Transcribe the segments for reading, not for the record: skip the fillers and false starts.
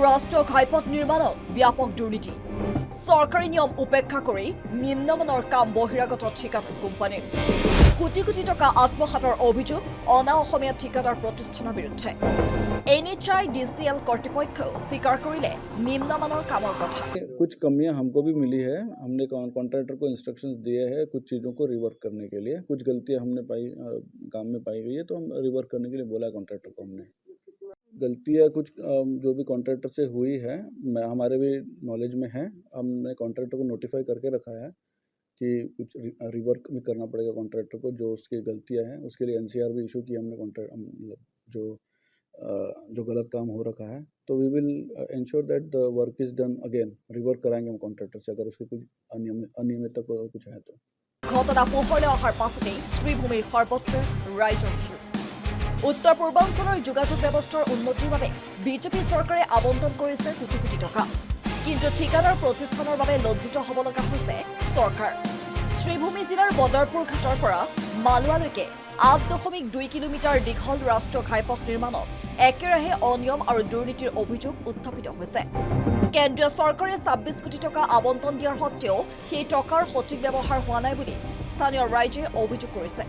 ৰাষ্ট্ৰীয় ঘাইপথ নিৰ্মাণত ব্যাপক দুৰ্নীতি চৰকাৰী নিয়ম উপেক্ষা কৰি নিম্নমানৰ কাম বহিৰাগত ঠিকাদাৰ কোম্পানীৰ কোটি কোটি টকা আত্মসাতৰ অভিযোগ অনা অসমীয়া ঠিকাদাৰ প্ৰতিষ্ঠানৰ বিৰুদ্ধে NHI DCL কৰ্তৃপক্ষও স্বীকাৰ কৰিলে নিম্নমানৰ কামৰ কথা। कुछ कमियां हमको भी मिली है। हमने कॉन्ट्रैक्टर को इंस्ट्रक्शंस दिए हैं कुछ चीज़ों को रिवर्क करने के लिए। कुछ गलतियां हमने काम में पाई गई है तो हम रिवर्क करने के लिए बोला कॉन्ट्रैक्टर को। हमने गलतियां कुछ जो भी कॉन्ट्रैक्टर से हुई है हमारे भी नॉलेज में है। हमने कॉन्ट्रैक्टर को नोटिफाई करके रखा है कि कुछ रिवर्क भी करना पड़ेगा कॉन्ट्रैक्टर को जो उसकी गलतियां हैं। उसके लिए NCR भी इशू की हमने कॉन्ट्रैक्ट जो गलत काम हो रखा है तो we will ensure that the work is done again. Rework कराएंगे हम कॉन्ट्रैक्टर से अगर उसके कुछ अनियमितता कुछ है तो। ঘটনা পোহৰলৈ অহাৰ পাছতেই শ্ৰীভূমিৰ সৰ্বত্ৰ ৰাইজৰ ভিৰ। উত্তৰ পূৰ্বাঞ্চলৰ যোগাযোগ ব্যৱস্থাৰ উন্নতিৰ বাবে বিজেপি চৰকাৰে আবণ্টন কৰিছে কোটি কোটি টকা, কিন্তু ঠিকাদাৰ প্ৰতিষ্ঠানৰ বাবে লজ্জিত হ'ব লগা হৈছে চৰকাৰ। শ্ৰীভূমি জিলাৰ বদৰপুৰ ঘাটৰ পৰা মালোৱালৈকে 8.2 কিলোমিটাৰ দীঘল ৰাষ্ট্ৰীয় ঘাইপথ নিৰ্মাণত একেৰাহে অনিয়ম আৰু দুৰ্নীতিৰ অভিযোগ উত্থাপিত হৈছে। কেন্দ্ৰীয় চৰকাৰে 26 কোটি টকা আবণ্টন দিয়াৰ সত্ত্বেও সেই টকাৰ সঠিক ব্যৱহাৰ হোৱা নাই বুলি স্থানীয় ৰাইজে অভিযোগ কৰিছে।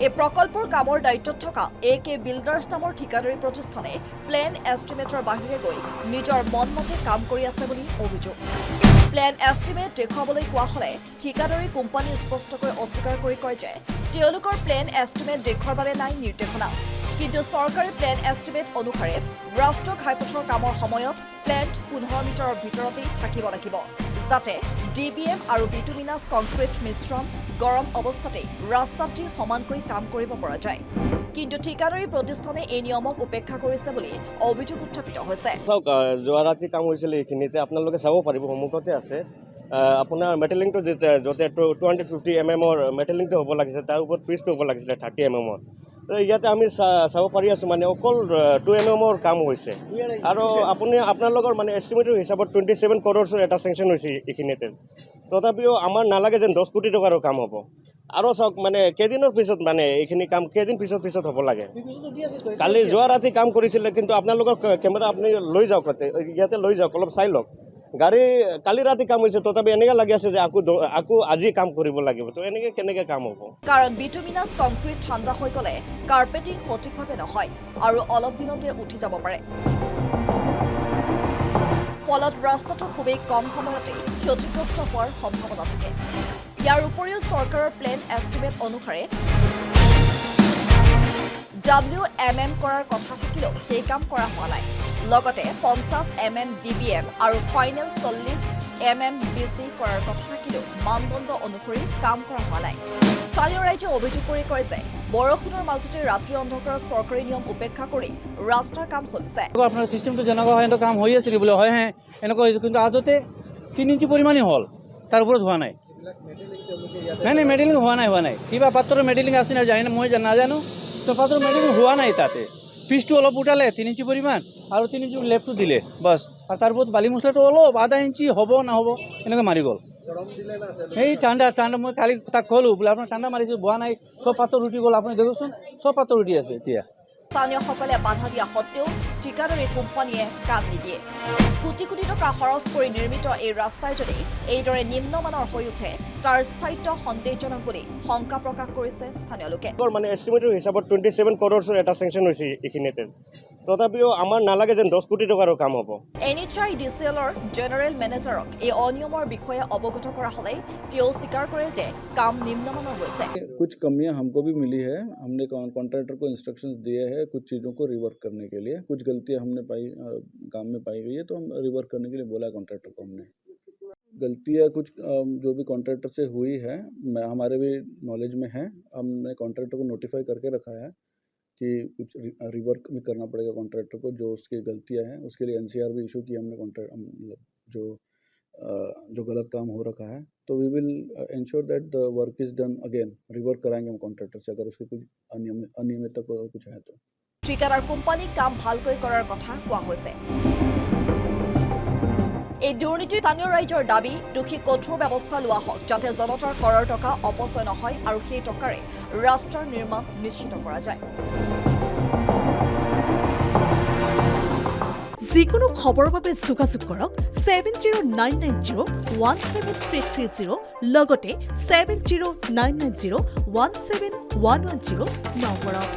এই প্ৰকল্পৰ কামৰ দায়িত্বত থকা AK বিল্ডাৰ্ছ নামৰ ঠিকাদাৰী প্ৰতিষ্ঠানে প্লেন এষ্টিমেটৰ বাহিৰে গৈ নিজৰ মনমতে কাম কৰি আছে বুলি অভিযোগ। প্লেন এষ্টিমেট দেখুৱাবলৈ কোৱা হ'লে ঠিকাদাৰী কোম্পানী স্পষ্টকৈ অস্বীকাৰ কৰি কয় যে তেওঁলোকৰ প্লেন এষ্টিমেট দেখুৱাৰ বাবে নাই নিৰ্দেশনা, কিন্তু চৰকাৰী প্লেন এষ্টিমেট অনুসাৰে ৰাষ্ট্ৰীয় ঘাইপথৰ কামৰ সময়ত প্লেণ্ট 15 মিটাৰৰ ভিতৰতেই থাকিব লাগিব, যাতে DBM আৰু বিটুমিনাছ কংক্ৰিট মিশ্ৰণ গৰম অৱস্থাতেই ৰাস্তাত দি সমানকৈ কাম কৰিব পৰা যায়। কিন্তু ঠিকাদাৰী প্ৰতিষ্ঠানে এই নিয়মক উপেক্ষা কৰিছে বুলি অভিযোগ উত্থাপিত হৈছে। যোৱা ৰাতি কাম হৈছিল এইখিনিতে আপোনালোকে চাব পাৰিব, সন্মুখতে আছে। আপোনাৰ মেটেলিংটো য'তে 250 mm মেটেলিংটো হ'ব লাগিছে তাৰ ওপৰত পিচটো হ'ব লাগিছিলে 30 mm। ইয়াতে আমি চাব পাৰি আছোঁ মানে অকল 2 mm কাম হৈছে আৰু আপোনালোকৰ মানে এষ্টিমেটৰ হিচাপত 27 crores এটা চেংচন হৈছে এইখিনিতে। তথাপিও আমাৰ নালাগে যেন 10 কোটি টকাৰো কাম হ'ব। আৰু চাওক মানে কেইদিনৰ পিছত মানে এইখিনি কাম কেইদিন পিছত হ'ব লাগে। কালি যোৱা ৰাতি কাম কৰিছিলে, কিন্তু আপোনালোকৰ কেমেৰা আপুনি লৈ যাওক, ইয়াতে লৈ যাওক, অলপ চাই লওক। গাড়ী কালি ৰাতি কাম হৈছে তথাপি এনেকৈ লাগি আছে যে আকৌ আজি কাম কৰিব লাগিব, তো এনেকৈ কেনেকৈ কাম হ'ব? কাৰণ বিটুমিনাছ কংক্ৰিট ঠাণ্ডা হৈ গ'লে কাৰ্পেটিং সঠিকভাৱে নহয় আৰু অলপ দিনতে উঠি যাব পাৰে। ফলত ৰাস্তাটো খুবেই কম সময়তে ক্ষতিগ্ৰস্ত হোৱাৰ সম্ভাৱনা থাকে। ইয়াৰ উপৰিও চৰকাৰৰ প্লেন এষ্টিমেট অনুসাৰে WMM কৰাৰ কথা থাকিলেও সেই কাম কৰা হোৱা নাই। লগতে 50 mm DBM আৰু ফাইনেল 40 mm BC কৰাৰ কথা থাকিলেও মানদণ্ড অনুসৰি কাম কৰা হোৱা নাই। স্থানীয় ৰাইজে অভিযোগ কৰি কয় যে বৰষুণৰ মাজতে ৰাত্ৰি অন্ধকাৰত চৰকাৰী নিয়ম উপেক্ষা কৰি ৰাস্তাৰ কাম চলিছে। আপোনাৰ চিষ্টেমটো যেনেকুৱা হয় এনেকুৱা কাম হৈ আছিল বোলে হয় এনেকুৱা হৈছে, কিন্তু আদতে 3 ইঞ্চি পৰিমাণেই হ'ল, তাৰ ওপৰত হোৱা নাই। নাই মেটেলিং হোৱা নাই। কিবা পাত্ৰৰ মেটেলিং আছে না জানে মই নাজানো, তো পাত্ৰৰ মেটেলিং হোৱা নাই। তাতে পিচটো অলপ উঠালে 3 ইঞ্চি পৰিমাণ আৰু 3 ইঞ্চি লেফ্টটো দিলে বাছ, আৰু তাৰ ওপৰত বালি মছলাটো অলপ আধা ইঞ্চি হ'ব নহ'ব এনেকৈ মাৰি গ'ল। সেই ঠাণ্ডা মই কালি তাক ক'লোঁ বোলে আপোনাৰ ঠাণ্ডা মাৰিছোঁ হোৱা নাই, চব পাত্ৰৰ উঠি গ'ল। আপুনি দেখোচোন চব পাত্ৰৰ উঠি আছে এতিয়া। স্থানীয়সকলে বাধা দিয়া সত্ত্বেও ঠিকাদাৰী কোম্পানীয়ে কাম নিদিয়ে। কোটি কোটি টকা খৰচ কৰি নিৰ্মিত এই ৰাস্তাই যদি এইদৰে নিম্নমানৰ হৈ উঠে তাৰ স্থায়িত্ব সন্দেহজনক বুলি শংকা প্ৰকাশ কৰিছে স্থানীয় লোকে। মানে এষ্টিমেটৰ হিচাপত 27 crores এটা চেংচন হৈছে এইখিনিতে। তথাপিও আমাৰ নালাগে যেন 10 কোটি টকাৰো কাম হ'ব। NHI DCLৰ জেনেৰেল মেনেজাৰক এই অনিয়মৰ বিষয়ে অৱগত কৰা হ'লে তেওঁ স্বীকাৰ কৰে যে কাম নিম্নমানৰ হৈছে। कुछ कमियां हमको भी मिली है। हमने कॉन्ट्रैक्टर को इंस्ट्रक्शंस दिए हैं कुछ चीज़ों को रिवर्क करने के लिए। कुछ गलतियां हमने काम में पाई गई है तो हम रिवर्क करने के लिए बोला कॉन्ट्रैक्टर को। हमने गलतियां कुछ जो भी कॉन्ट्रैक्टर से हुई है हमारे भी नॉलेज में है। हमने कॉन्ट्रैक्टर को नोटिफाई करके रखा है कि कुछ रिवर्क भी करना पड़ेगा कॉन्ट्रैक्टर को जो उसकी गलतियां हैं। उसके लिए NCR भी इशू की हमने जो गलत काम हो रखा है तो we will ensure that the work is done again. Rework कराएंगे हम कॉन्ट्रैक्टर से अगर उसके कुछ अनियमितता कुछ है तो। ঠিকাদাৰ কোম্পানীক কাম ভালকৈ কৰাৰ কথা কোৱা হৈছে। এই দুৰ্নীতিৰ স্থানীয় ৰাইজৰ দাবী দোষী কঠোৰ ব্যৱস্থা লোৱা হওক, যাতে জনতাৰ কৰৰ টকা অপচয় নহয় আৰু সেই টকাৰে ৰাষ্ট্ৰৰ নিৰ্মাণ নিশ্চিত কৰা যায়। যিকোনো খবৰৰ বাবে যোগাযোগ কৰক 7099017330 লগতে 7099017110 নম্বৰত।